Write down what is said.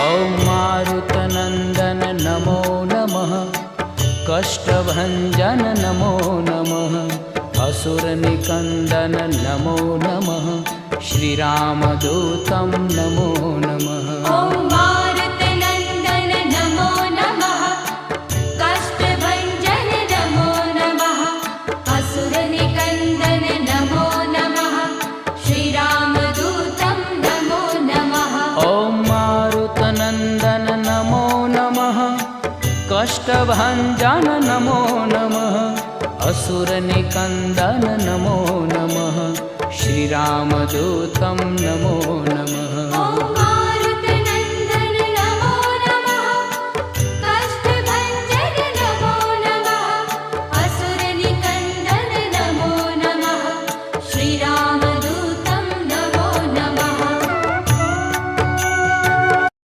ॐ मारुतनन्दन नमो नमः, कष्टभञ्जन नमो नमः, असुरनिकन्दन नमो नमः, श्रीरामदूतं नमो नमः। ॐ मारुतनन्दन नमो नमः, कष्टभञ्जन नमो नमः, असुरनिकन्दन नमो नमः, श्रीरामदूतं नमो नमः। ॐ मारुतनन्दन नमो नमः, कष्टभञ्जन नमो नमः, असुरनिकन्दन नमो नमः, श्रीरामदूतं नमो नमः।